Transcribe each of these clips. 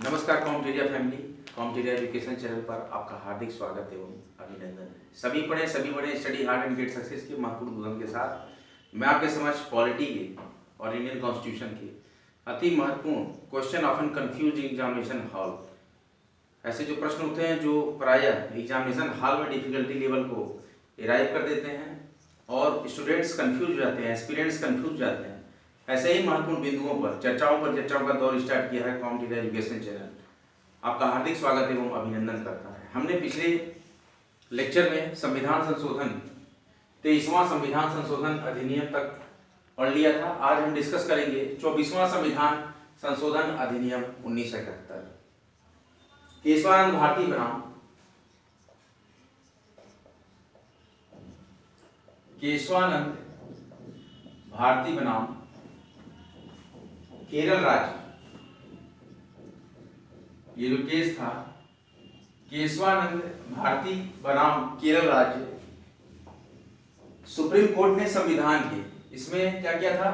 नमस्कार कॉम्पिटेरिया family, कॉम्पिटेरिया education channel पर आपका हार्दिक स्वागत एवं अभिनंदन है। सभी पढ़ें सभी बढ़ें, study hard and get success के महत्वपूर्ण उद्गम के साथ मैं आपके समक्ष पॉलिटी के और इंडियन कॉन्स्टिट्यूशन के अति महत्वपूर्ण question often confuse examination hall, ऐसे जो प्रश्न होते हैं जो प्रायः एग्जामिनेशन हॉल में डिफिकल्टी लेवल को एराइव कर देते हैं और स्टूडेंट्स कंफ्यूज हो जाते हैं, एस्पिरेंट्स कंफ्यूज हो जाते हैं। ऐसे ही महत्वपूर्ण बिंदुओं पर चर्चाओं का दौर स्टार्ट किया है कॉम्पिटेटिव एजुकेशन चैनल। आपका हार्दिक स्वागत एवं अभिनंदन करता है। हमने पिछले लेक्चर में संविधान संशोधन 23वां संविधान संशोधन अधिनियम तक पढ़ लिया था। आज हम डिस्कस करेंगे 24वां संविधान संशोधन अधिनियम 1971। केशवानंद भारती बनाम केरल राज्य, ये जो केस था केशवानंद भारती बनाम केरल राज्य, सुप्रीम कोर्ट ने संविधान के इसमें क्या किया था?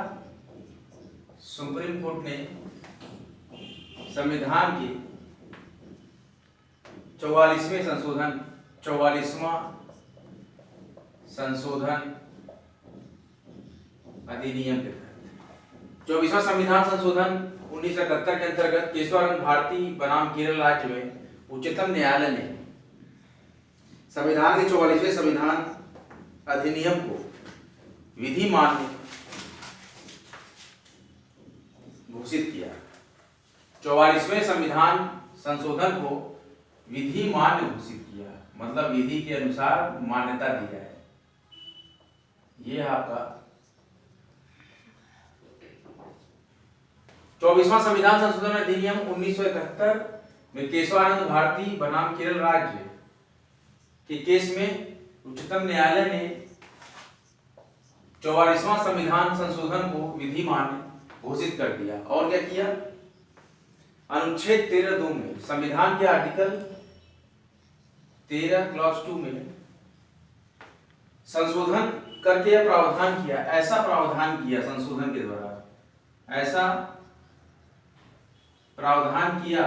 सुप्रीम कोर्ट ने संविधान के 44वां संशोधन अधिनियम के तहत 24वां संविधान संशोधन 1971 के अंतर्गत केशवानंद भारती बनाम केरल राज्य में उच्चतम न्यायालय ने संविधान के 44वें संविधान अधिनियम को विधि मान्य घोषित किया। 44वें संविधान संशोधन को विधि मान्य घोषित किया, मतलब विधि के अनुसार मान्यता दी जाए। ये आपका 24वां संविधान संशोधन अधिनियम 1971 में केशवानंद भारती बनाम केरल राज्य के केस में उच्चतम न्यायालय ने 44वां संविधान संशोधन को विधि मान्य घोषित कर दिया। और क्या किया? अनुच्छेद 13(2) में संविधान के आर्टिकल 13 क्लॉज 2 में संशोधन करके यह प्रावधान किया, ऐसा प्रावधान किया संशोधन के द्वारा, ऐसा प्रावधान किया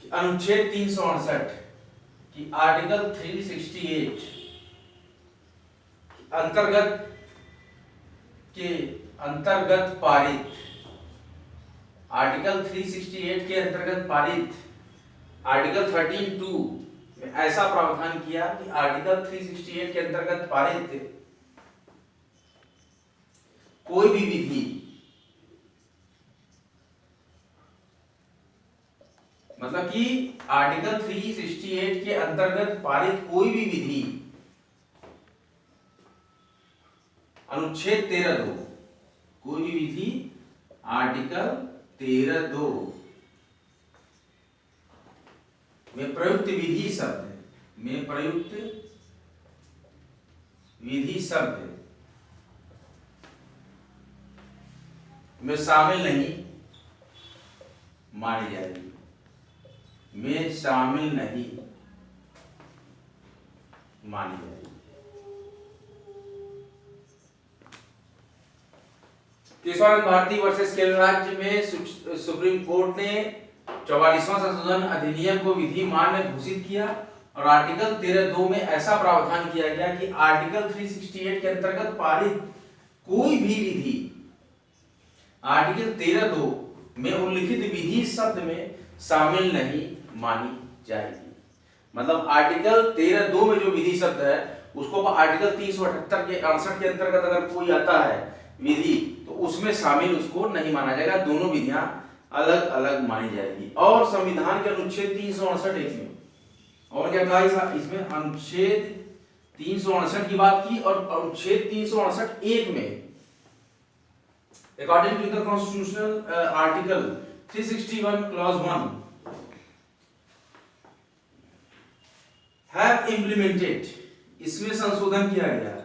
कि अनुच्छेद 368 की आर्टिकल 368 अंतर्गत पारित, आर्टिकल 368 के अंतर्गत पारित आर्टिकल 13(2) में ऐसा प्रावधान किया कि आर्टिकल 368 के अंतर्गत पारित कोई भी विधि, मतलब कि आर्टिकल 368 के अंतर्गत पारित कोई भी विधि अनुच्छेद 13(2), कोई भी विधि आर्टिकल 13(2) में प्रयुक्त विधि शब्द में शामिल नहीं मानी जाएगी, में शामिल नहीं मानी जाएगी। केशवानंद भारती वर्सेस केरल राज्य में सुप्रीम कोर्ट ने 44वां संशोधन अधिनियम को विधि मान्य घोषित किया और आर्टिकल 13(2) में ऐसा प्रावधान किया गया कि आर्टिकल 368 के अंतर्गत पारित कोई भी विधि आर्टिकल 13(2) में उल्लिखित विधि शब्द में शामिल नहीं मानी जाएगी। मतलब आर्टिकल 13(2) में जो विधि शब्द है उसको आर्टिकल 378 के 68 के अंतर्गत अगर कोई आता है विधि तो उसमें शामिल उसको नहीं माना जाएगा, दोनों विधियां अलग अलग मानी जाएगी। और संविधान के अनुच्छेद 368 में और क्या कहा इसमें? अनुच्छेद 368 की बात की और अनुच्छेद 368(1) में according to the constitutional article 361 clause 1 have implemented, इसमें संशोधन किया गया,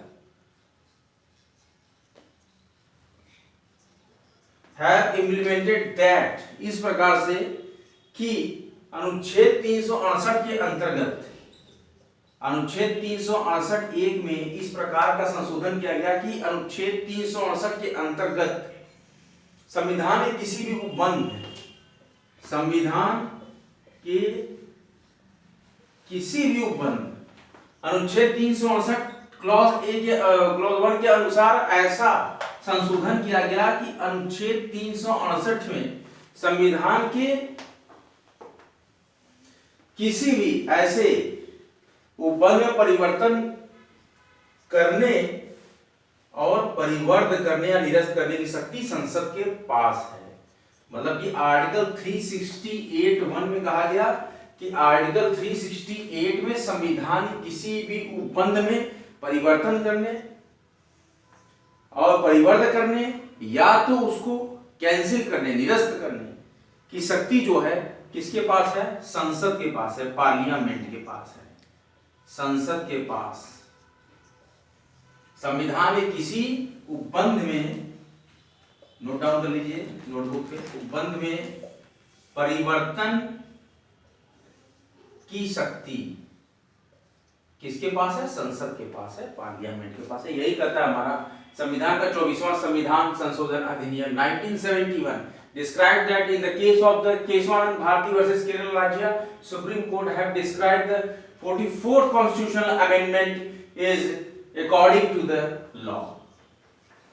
हैव इम्प्लीमेंटेड दैट, इस प्रकार से कि अनुच्छेद 368 के अंतर्गत अनुच्छेद 368(1) में इस प्रकार का संशोधन किया गया कि अनुच्छेद 368 के अंतर्गत संविधान के किसी भी उपबंध, संविधान के किसी भी उपबंध अनुच्छेद 368 क्लॉज 1 के अनुसार ऐसा संशोधन किया गया कि अनुच्छेद 368 में संविधान के किसी भी ऐसे उपबंध में परिवर्तन करने और परिवर्ध करने या निरस्त करने की शक्ति संसद के पास है। मतलब कि आर्टिकल 368(1) में कहा गया कि आर्टिकल 368 में संविधान किसी भी उपबंध में परिवर्तन करने और परिवर्ध करने या तो उसको कैंसिल करने, निरस्त करने की शक्ति जो है किसके पास है? संसद के पास है, पार्लियामेंट के पास है, संसद के पास। संविधान के किसी उपबंध में, नोट डाउन कर लीजिए नोटबुक पे, उपबंध में परिवर्तन की शक्ति किसके पास है? संसद के पास है, पार्लियामेंट के पास है। यही कहता है हमारा संविधान का 24वां संविधान संशोधन अधिनियम 1971 described that in the case of the Keswanand Bharati versus Kerala Rajya, Supreme Court have described the 44th constitutional amendment is according to the law,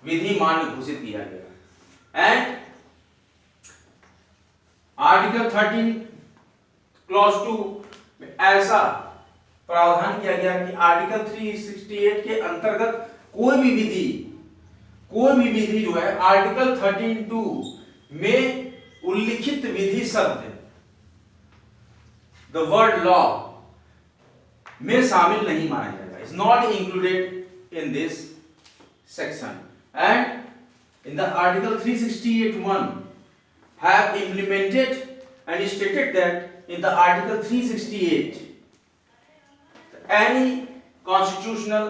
विधि मान्य घोषित किया गया। एंड आर्टिकल 13 क्लॉज 2 में ऐसा प्रावधान किया गया कि आर्टिकल 368 के अंतर्गत कोई भी विधि जो है आर्टिकल 13(2) में उल्लिखित विधि शब्द द वर्ड लॉ में शामिल नहीं माना जाएगा, is not included in this section. And in the article 368(1) have implemented and stated that in the article 368 any constitutional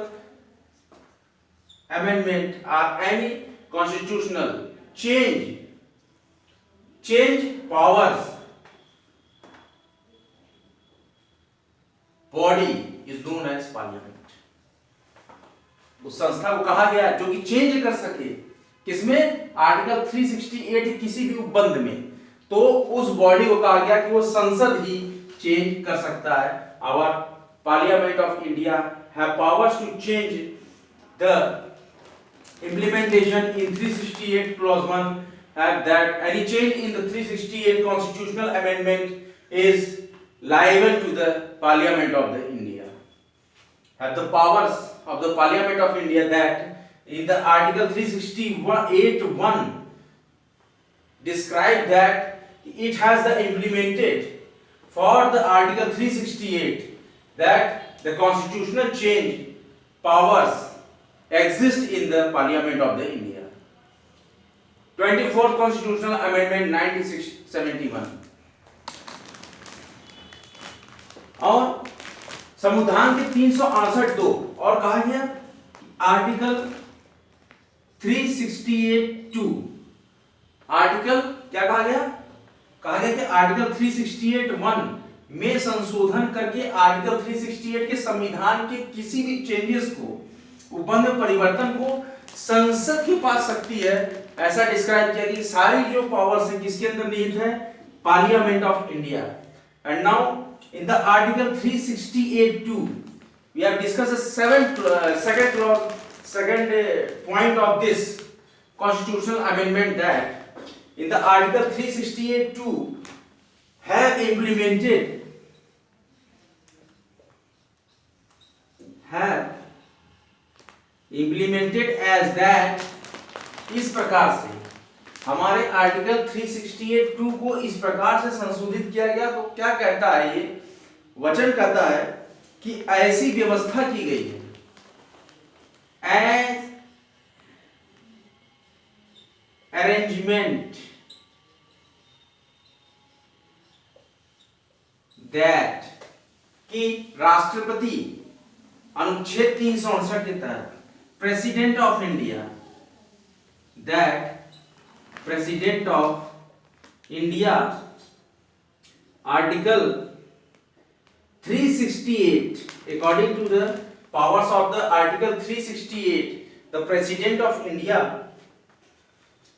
amendment or any constitutional change powers body is known as parliament। उस संस्था को कहा गया जो कि change कर सके, किसमें? आर्टिकल 368 किसी भी उपबंध में, तो उस बॉडी को कहा गया कि वो संसद ही चेंज कर सकता है। Our parliament of India have powers to change the implementation in 368 clause 1 that any change in the 368 constitutional amendment is liable to the Parliament of the India, have the powers of the Parliament of India that in the article 368(1) describe that it has the implemented for the article 368 that the constitutional change powers exist in the Parliament of the India। 24th Constitutional Amendment 1971 और संविधान के 368(2) और कहा गया article 368(2) article क्या कहा गया? कहा गया कि आर्टिकल 368(1) में संशोधन करके आर्टिकल 368 के संविधान के किसी भी चेंजेस को, उपबंध परिवर्तन को संसद के पास शक्ति है, ऐसा डिस्क्राइब किया कि सारी जो पावर्स है किसके अंदर निहित है? Parliament of India. And now in the article 368(2) we have discuss the second point of this constitutional amendment that in the article 368(2) have implemented as that, इस प्रकार से हमारे आर्टिकल 368(2) को इस प्रकार से संशोधित किया गया। तो क्या कहता है ये वचन? कहता है कि ऐसी व्यवस्था की गई है एज अरेंजमेंट दैट, कि राष्ट्रपति अनुच्छेद 368 के तहत president of India, that president of India article 368 according to the powers of the article 368 the president of India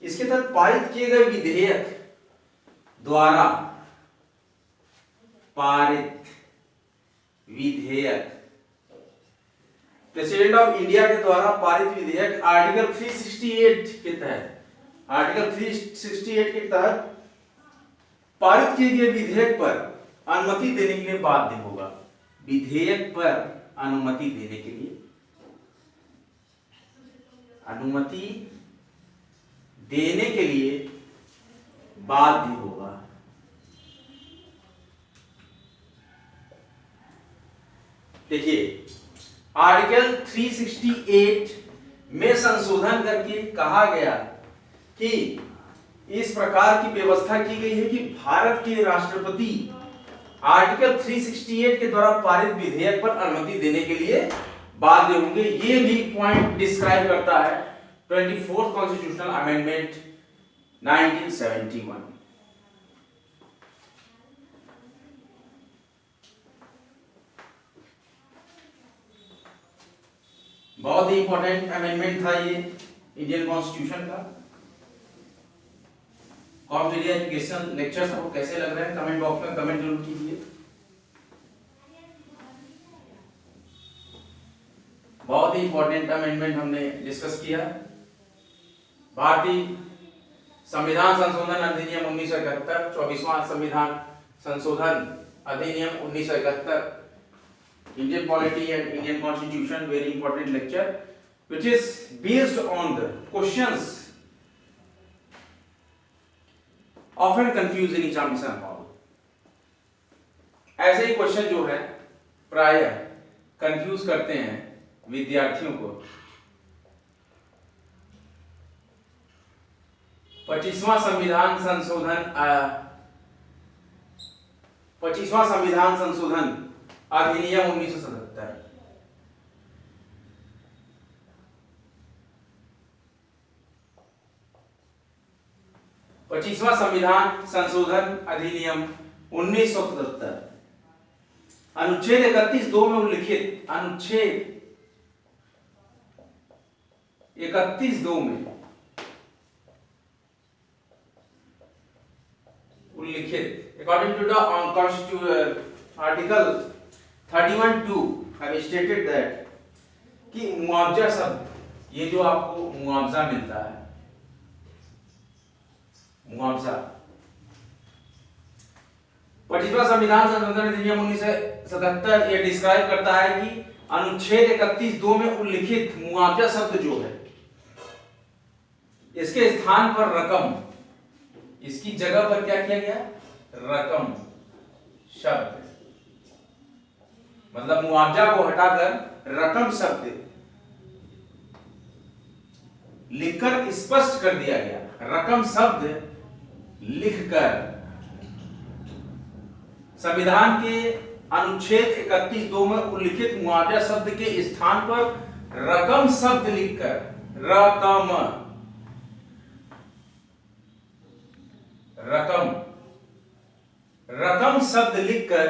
इसके तहत पारित किए गए विधेयक द्वारा पारित विधेयक, प्रेसिडेंट ऑफ इंडिया के द्वारा पारित विधेयक आर्टिकल 368 के तहत, आर्टिकल 368 के तहत पारित किए गए विधेयक पर अनुमति देने के लिए बाध्य होगा। विधेयक पर अनुमति देने के लिए, अनुमति देने के लिए बाध्य होगा। देखिए आर्टिकल 368 में संशोधन करके कहा गया कि इस प्रकार की व्यवस्था की गई है कि भारत के राष्ट्रपति आर्टिकल 368 के द्वारा पारित विधेयक पर अनुमति देने के लिए बाध्य होंगे। ये भी पॉइंट डिस्क्राइब करता है 24th कॉन्स्टिट्यूशनल अमेंडमेंट 1971। बहुत ही इंपॉर्टेंट अमेंडमेंट था ये इंडियन कॉन्स्टिट्यूशन का। कॉम्पिटिटिव एजुकेशन लेक्चर्स आपको कैसे लग रहे हैं कमेंट बॉक्स में कमेंट जरूर कीजिए। बहुत ही इंपॉर्टेंट अमेंडमेंट हमने डिस्कस किया। भारतीय संविधान संशोधन अधिनियम 1971, 24वां संविधान संशोधन अधिनियम 1971, Indian polity and Indian constitution, very important lecture, which is based on the questions often confused in examination hall. ऐसे ही क्वेश्चन जो है प्राय कंफ्यूज करते हैं विद्यार्थियों को। 25वां संविधान संशोधन 25वां संविधान संशोधन अधिनियम 1977, पच्चीसवां संविधान संशोधन अधिनियम 1977 अनुच्छेद 31(2) में उल्लिखित, अनुच्छेद 31(2) में उल्लिखित according to the constitution article 31(2) have stated that कि मुआवजा शब्द, ये जो आपको मुआवजा मिलता है, मुआवजा 25वां संविधान संशोधन अधिनियम 1977 ये डिस्क्राइब करता है कि अनुच्छेद 31(2) में उल्लिखित मुआवजा शब्द जो है, इसके स्थान पर रकम, इसकी जगह पर क्या किया गया, रकम शब्द, मतलब मुआवजा को हटाकर रकम शब्द लिखकर स्पष्ट कर दिया गया। रकम शब्द लिखकर संविधान के अनुच्छेद 31(2) में उल्लिखित मुआवजा शब्द के स्थान पर रकम शब्द लिखकर, रकम रकम रकम शब्द लिखकर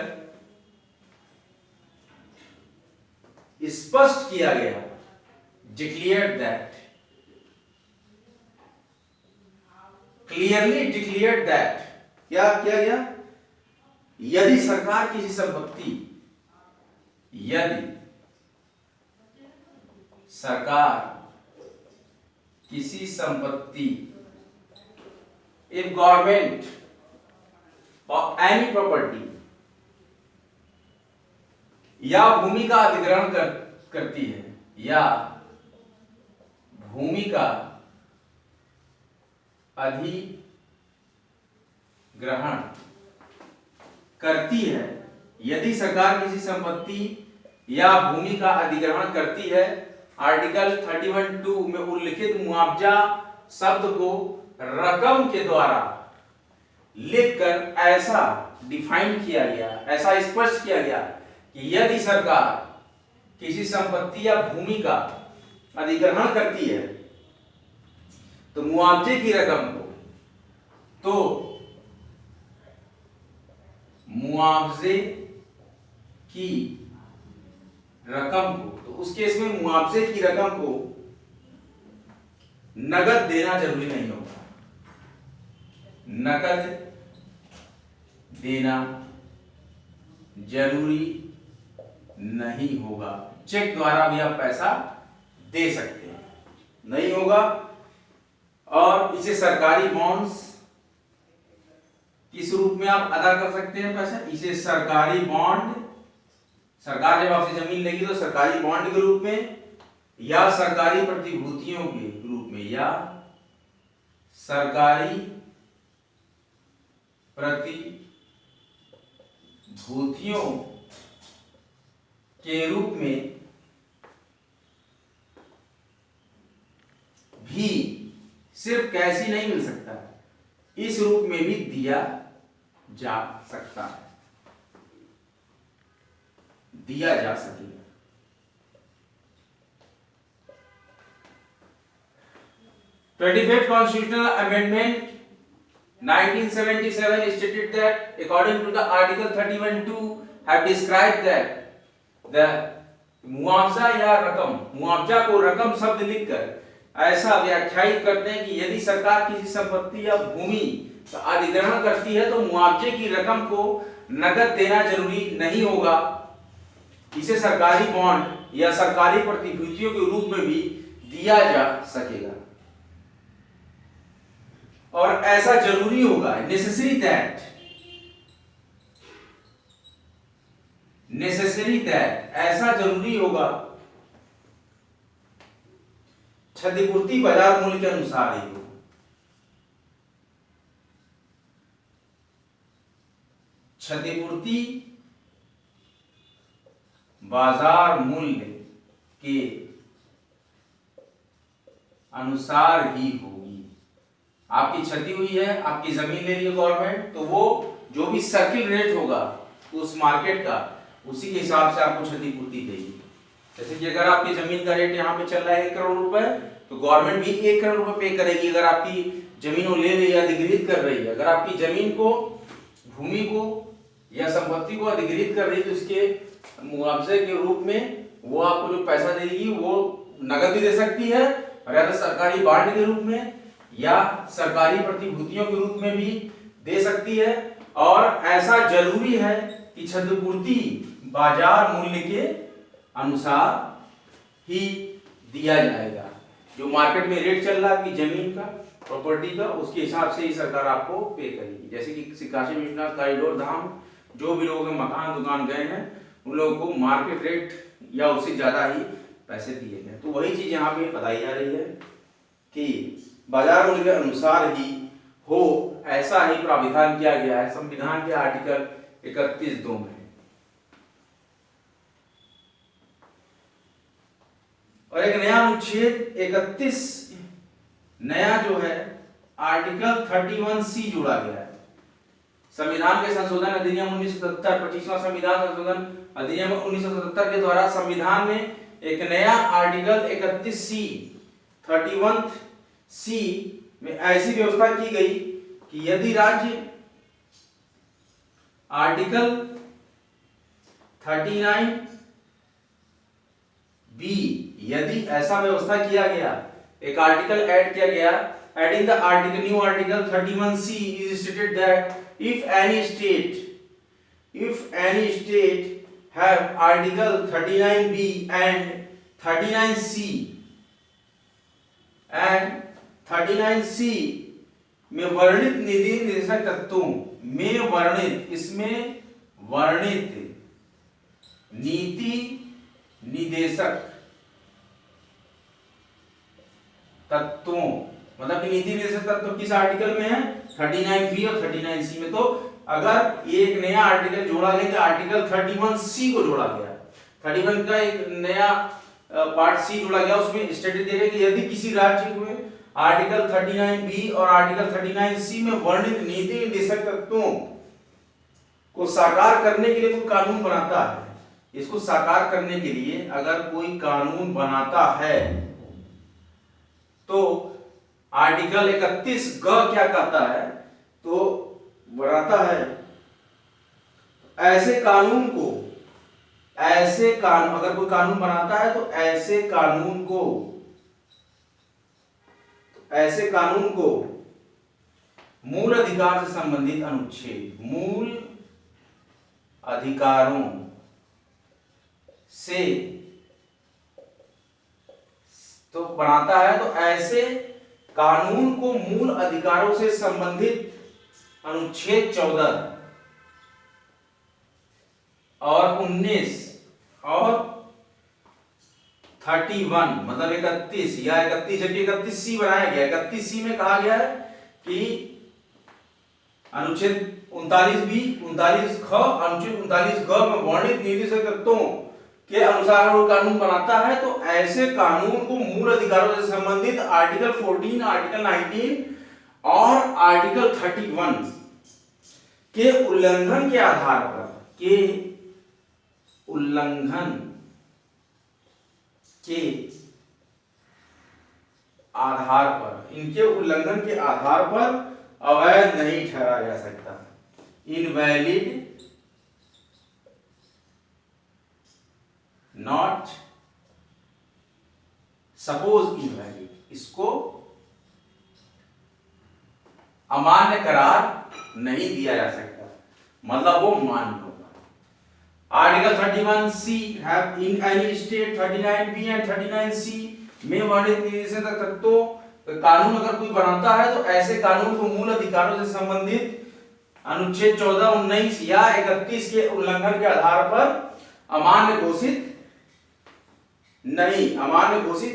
स्पष्ट किया गया, declared that, clearly declared that, क्या किया गया, यदि सरकार किसी संपत्ति, यदि सरकार किसी संपत्ति, इफ गवर्नमेंट और एनी प्रॉपर्टी या भूमि का अधिग्रहण करती है, या भूमि का अधिग्रहण करती है, यदि सरकार किसी संपत्ति या भूमि का अधिग्रहण करती है, आर्टिकल 31(2) में उल्लिखित मुआवजा शब्द को रकम के द्वारा लिखकर ऐसा डिफाइन किया गया, ऐसा स्पष्ट किया गया कि यदि सरकार किसी संपत्ति या भूमि का अधिग्रहण करती है तो मुआवजे की रकम को, तो मुआवजे की रकम को, तो उस केस में मुआवजे की रकम को नगद देना जरूरी नहीं होगा। नकद देना जरूरी नहीं होगा। चेक द्वारा भी आप पैसा दे सकते हैं, नहीं होगा। और इसे सरकारी बॉन्ड्स किस रूप में आप अदा कर सकते हैं पैसा? इसे सरकारी बॉन्ड, सरकार जब आपसे जमीन लेगी तो सरकारी बॉन्ड के रूप में या सरकारी प्रतिभूतियों के रूप में, या सरकारी प्रतिभूतियों के रूप में भी, सिर्फ कैश ही नहीं मिल सकता, इस रूप में भी दिया जा सकता है, दिया जा सकेगा। 25th Constitutional Amendment 1977 stated that according to the Article 31(2) have described that the मुआवजा या रकम, मुआवजा को रकम शब्द लिखकर ऐसा व्याख्यायित करते हैं कि यदि सरकार किसी संपत्ति या भूमि का अधिग्रहण करती है तो मुआवजे की रकम को नकद देना जरूरी नहीं होगा। इसे सरकारी बॉन्ड या सरकारी प्रतिभूतियों के रूप में भी दिया जा सकेगा, और ऐसा जरूरी होगा, नेसेसरी दैट ऐसा जरूरी होगा क्षतिपूर्ति बाजार मूल्य के अनुसार ही हो। क्षतिपूर्ति बाजार मूल्य के अनुसार ही होगी। आपकी क्षति हुई है, आपकी जमीन ले रही है गवर्नमेंट, तो वो जो भी सर्किल रेट होगा उस मार्केट का, उसी के हिसाब से आपको क्षतिपूर्ति देगी। जैसे कि अगर आपकी जमीन का रेट यहाँ पे चल रहा है 1 करोड़ रुपए, तो गवर्नमेंट भी 1 करोड़ रुपए पे करेगी अगर आपकी जमीन वो ले रही है, अधिग्रहित कर रही है। अगर आपकी जमीन को, भूमि को या संपत्ति को अधिग्रहित कर रही है तो उसके मुआवजे के रूप में वो आपको जो पैसा देगी वो नगद भी दे सकती है, और या तो सरकारी बॉन्ड के रूप में या सरकारी प्रतिभूतियों के रूप में भी दे सकती है। और ऐसा जरूरी है कि क्षतिपूर्ति बाजार मूल्य के अनुसार ही दिया जाएगा। जो मार्केट में रेट चल रहा है आपकी जमीन का, प्रॉपर्टी का, उसके हिसाब से ही सरकार आपको पे करेगी। जैसे कि काशी विश्वनाथ कॉरिडोर धाम, जो भी लोग मकान दुकान गए हैं उन लोगों को मार्केट रेट या उससे ज्यादा ही पैसे दिए गए। तो वही चीज यहाँ पे बताई जा रही है कि बाजार मूल्य के अनुसार ही हो, ऐसा ही प्राविधान किया गया है संविधान के आर्टिकल 31(2) में। और एक नया अनुच्छेद 31 नया जो है आर्टिकल 31C जोड़ा गया है। संविधान के संशोधन अधिनियम 1977, 25वां संविधान संशोधन अधिनियम 1977 के द्वारा संविधान में एक नया आर्टिकल 31C 31C में ऐसी व्यवस्था की गई कि यदि राज्य आर्टिकल 39B, यदि ऐसा व्यवस्था किया गया, एक आर्टिकल ऐड किया गया, adding the article, new article 31C is stated that if any state have article 39B and 39C में वर्णित निधि निर्देशक तत्वों में वर्णित, इसमें वर्णित नीति निदेशक तत्वों, मतलब कि नीति निदेशक तत्व किस आर्टिकल में है? 39B और 39C में। तो अगर एक नया आर्टिकल जोड़ा गया तो आर्टिकल 31C को जोड़ा गया, 31 का एक नया पार्ट C जोड़ा गया, उसमें स्टेटमेंट दे रहे कि यदि किसी राज्य में आर्टिकल 39B और आर्टिकल 39C में वर्णित नीति निर्देशक तत्वों को साकार करने के लिए कोई कानून बनाता है, इसको साकार करने के लिए अगर कोई कानून बनाता है तो आर्टिकल 31G क्या कहता है? तो बनाता है ऐसे कानून को, अगर कोई कानून बनाता है तो ऐसे कानून को मूल अधिकार से संबंधित अनुच्छेद, मूल अधिकारों से तो बनाता है, तो ऐसे कानून को मूल अधिकारों से संबंधित अनुच्छेद 14 और 19 और 31 मतलब 31 या 31 जबकि 31C बनाया गया। 31C में कहा गया है कि अनुच्छेद 39B 39ख अनुच्छेद 39ग में वर्णित निर्देशक तत्वों के अनुसार वो कानून बनाता है, तो ऐसे कानून को मूल अधिकारों से संबंधित आर्टिकल 14, आर्टिकल 19 और आर्टिकल 31 के उल्लंघन के आधार पर इनके उल्लंघन के आधार पर अवैध नहीं ठहराया जा सकता, इनवैलिड नॉट सपोज इनवैलिड, इसको अमान्य करार नहीं दिया जा सकता, मतलब वो मान्य होगा। Article 31C have in any state 39B and 39C में वर्णित निर्देशक तत्वों कानून अगर कोई बनाता है, तो ऐसे कानून को मूल अधिकारों से संबंधित अनुच्छेद 14, 19 या 31 के उल्लंघन के आधार पर अमान्य घोषित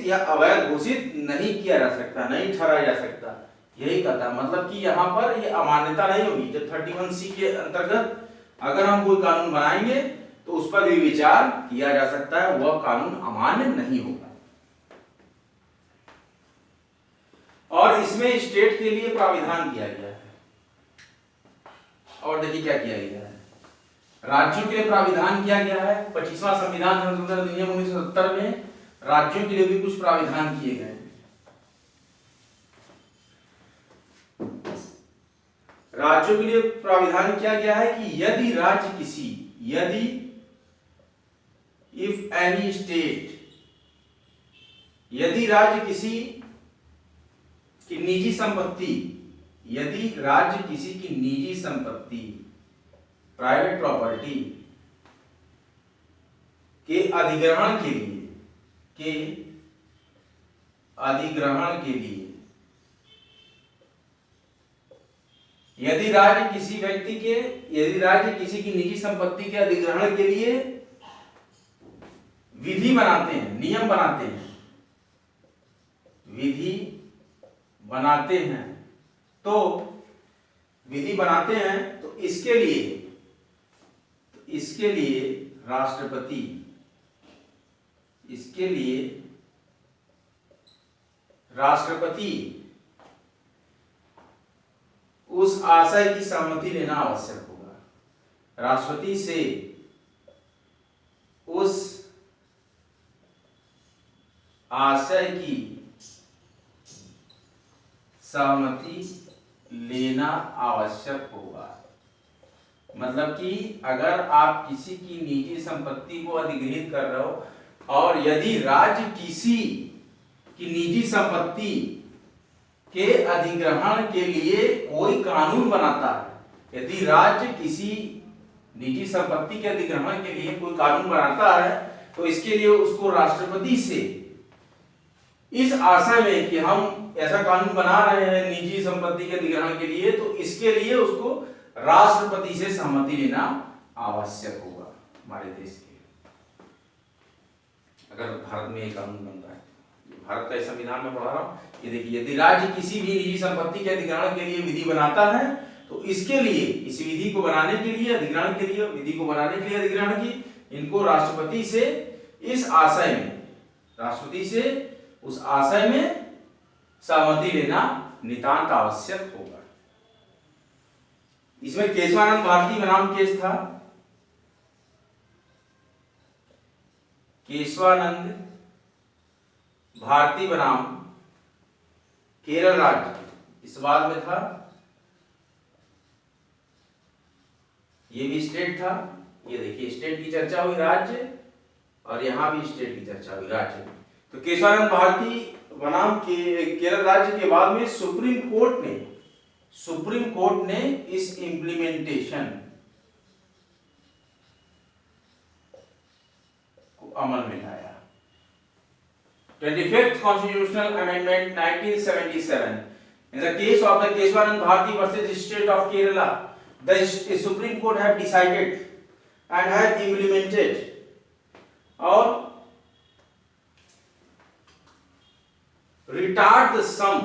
या अवैध घोषित नहीं किया जा सकता, नहीं ठहराया जा सकता। यही कहता है, मतलब कि यहाँ पर ये अमान्यता नहीं होगी। जब 31C के अंतर्गत अगर हम कोई कानून बनाएंगे तो उस पर भी विचार किया जा सकता है, वह कानून अमान्य नहीं होगा। और इसमें स्टेट के लिए प्राविधान किया गया है। और देखिए क्या किया गया है, राज्यों के लिए प्राविधान किया गया है। 25वां संविधान संशोधन अधिनियम 1970 में राज्यों के लिए भी कुछ प्राविधान किए गए हैं। राज्यों के लिए प्राविधान किया गया है कि यदि राज्य किसी इफ एनी स्टेट, यदि राज्य किसी की निजी संपत्ति, यदि राज्य किसी की निजी संपत्ति प्राइवेट प्रॉपर्टी के अधिग्रहण के लिए यदि राज्य किसी की निजी संपत्ति के अधिग्रहण के लिए विधि बनाते हैं, नियम बनाते हैं, तो इसके लिए राष्ट्रपति उस आशय की सहमति लेना आवश्यक होगा। राष्ट्रपति से उस आशय की सहमति लेना आवश्यक होगा। मतलब कि अगर आप किसी की निजी संपत्ति को अधिग्रहित कर रहे हो और यदि राज्य किसी की निजी संपत्ति के अधिग्रहण के लिए कोई कानून बनाता है, यदि राज्य किसी निजी संपत्ति के अधिग्रहण के लिए कोई कानून बनाता है, तो इसके लिए उसको राष्ट्रपति से इस आशय में कि हम ऐसा कानून बना रहे हैं निजी संपत्ति के अधिग्रहण के लिए, तो इसके लिए उसको राष्ट्रपति से सहमति लेना आवश्यक होगा। हमारे देश के अगर भारत में एक कानून बन रहा है, भारत का संविधान में पढ़ा रहा हूं, ये देखिए, यदि राज्य किसी भी निजी संपत्ति के अधिग्रहण के लिए विधि बनाता है, तो इसके लिए, इस विधि को बनाने के लिए, अधिग्रहण के लिए, विधि को बनाने के लिए अधिग्रहण की, इनको राष्ट्रपति से इस आशय में, राष्ट्रपति से उस आशय में सहमति लेना नितांत आवश्यक होगा। इसमें केशवानंद भारती बनाम केस था। केशवानंद भारती बनाम केरल राज्य, इस बात में था। ये भी स्टेट था, ये देखिए स्टेट की चर्चा हुई राज्य, और यहां भी स्टेट की चर्चा हुई राज्य। तो केशवानंद भारती बनाम केरल राज्य के बाद में सुप्रीम सुप्रीम कोर्ट ने इस इम्प्लीमेंटेशन को अमल में लाया। 25th Constitutional Amendment 1977. In the case of the Keswanand Bharati versus State of Kerala, the Supreme Court have decided and have implemented or retard some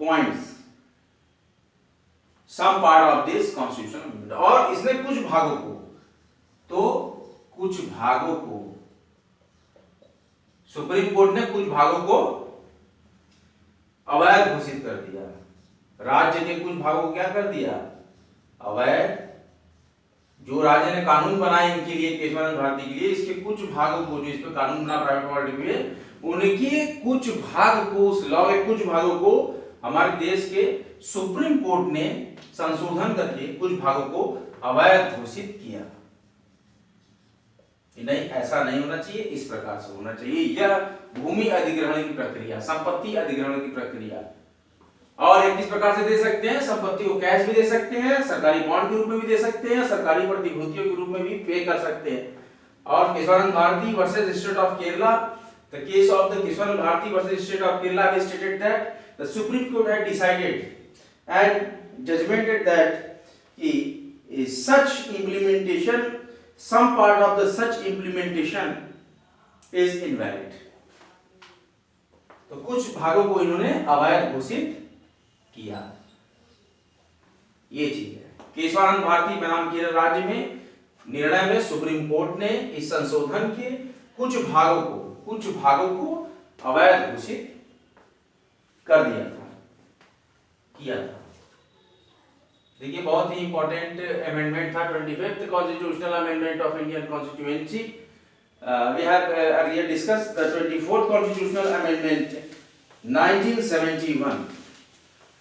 points, some part of this Constitution, और इसमें कुछ भागों को supreme court ने कुछ भागों को अवैध घोषित कर दिया। राज्य के कुछ भागों को क्या कर दिया? अवैध। जो राज्य ने कानून बनाए इनके लिए, केशवानंद भारती के लिए, इसके कुछ भागों को, जो इस पर कानून बना प्राइवेट प्रॉपर्टी में, उनके कुछ भाग को, उस लॉ के कुछ भागों को हमारे देश के सुप्रीम कोर्ट ने संशोधन करके कुछ भागों को अवैध घोषित किया। नहीं, ऐसा नहीं होना चाहिए, इस प्रकार से होना चाहिए। यह भूमि अधिग्रहण की प्रक्रिया, संपत्ति अधिग्रहण की प्रक्रिया, और एक किस प्रकार से दे सकते हैं? संपत्ति को कैश भी दे सकते हैं, सरकारी बॉन्ड के रूप में भी दे सकते हैं, सरकारी प्रतिभूतियों के रूप में भी पे कर सकते हैं। और Kesavananda Bharati versus state of Kerala, the case of the Kesavananda Bharati versus state of Kerala has stated that the Supreme Court had decided and judgmented that such implementation, some part of the such implementation is invalid. तो कुछ भागों को इन्होंने अवैध घोषित किया। ये चीज है। केशवानंद भारती बनाम केरल राज्य में निर्णय में सुप्रीम कोर्ट ने इस संशोधन के कुछ भागों को अवैध घोषित कर दिया था। देखिए, बहुत ही इंपॉर्टेंट अमेंडमेंट था 25th constitutional amendment of Indian constituency. We have earlier discussed the 24th constitutional amendment 1971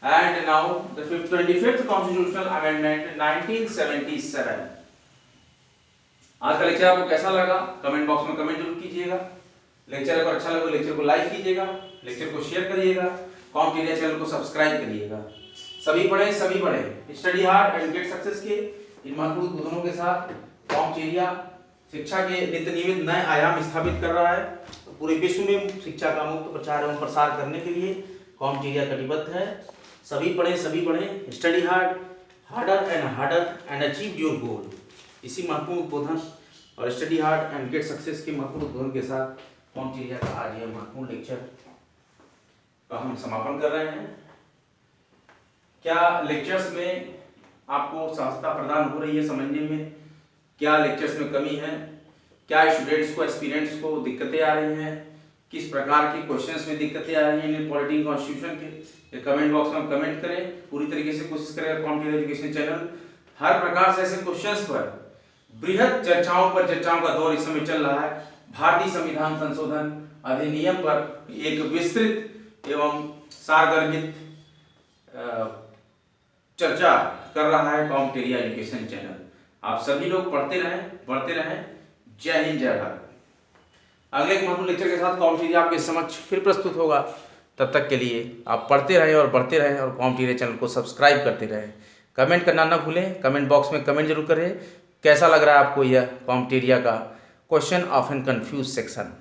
and now the 25th constitutional amendment 1977। आज का लेक्चर आपको कैसा लगा? कमेंट बॉक्स में कमेंट जरूर कीजिएगा। लेक्चर अगर अच्छा लगे लेक्चर को लाइक कीजिएगा, लेक्चर को शेयर करिएगा, कॉम्पिटिटिव चैनल को सब्सक्राइब करिएगा। सभी पढ़े study hard and get success के इन महत्वपूर्ण उदाहरणों के साथ कॉम्पिटिटिव शिक्षा के नित्य नियमित नए आयाम स्थापित कर रहा है। तो पूरे विश्व में शिक्षा का मुक्त प्रचार एवं प्रसार करने के लिए कॉम्पिटिटिव कटिबद्ध है। सभी पढ़े study hard, harder and achieve your goal. इसी महत्वपूर्ण उद्बोधन और study hard and get success के महत्वपूर्ण उद्बोधन के साथ कॉम्पिटिटिव का आज यह महत्वपूर्ण लेक्चर का हम समापन कर रहे हैं। क्या लेक्चर्स में आपको सहजता प्रदान हो रही है समझने में? क्या लेक्चर्स में कमी है? क्या स्टूडेंट्स को, एस्पिरेंट्स को दिक्कतें आ रही हैं? किस प्रकार के क्वेश्चंस में दिक्कतें आ रही हैं इंडियन पॉलिटी कॉन्स्टिट्यूशन के? कमेंट बॉक्स में कमेंट करें। पूरी तरीके से कोशिश करें कॉम्पिटिटिव एजुकेशन चैनल हर प्रकार से ऐसे क्वेश्चंस पर बृहद चर्चाओं का दौर इस समय चल रहा है। भारतीय संविधान संशोधन अधिनियम पर एक विस्तृत एवं सारगर्भित चर्चा कर रहा है कॉम्पिटिटिव एजुकेशन चैनल। आप सभी लोग पढ़ते रहें। जय हिंद, जय भारत। अगले एक महत्वपूर्ण लेक्चर के साथ कॉम्पिटिटिव आपके समक्ष फिर प्रस्तुत होगा। तब तक के लिए आप पढ़ते रहें और कॉम्पिटिटिव चैनल को सब्सक्राइब करते रहें। कमेंट करना ना भूलें। कमेंट बॉक्स में कमेंट जरूर करें। कैसा लग रहा है आपको यह कॉम्पिटिटिव का question of an confuse section?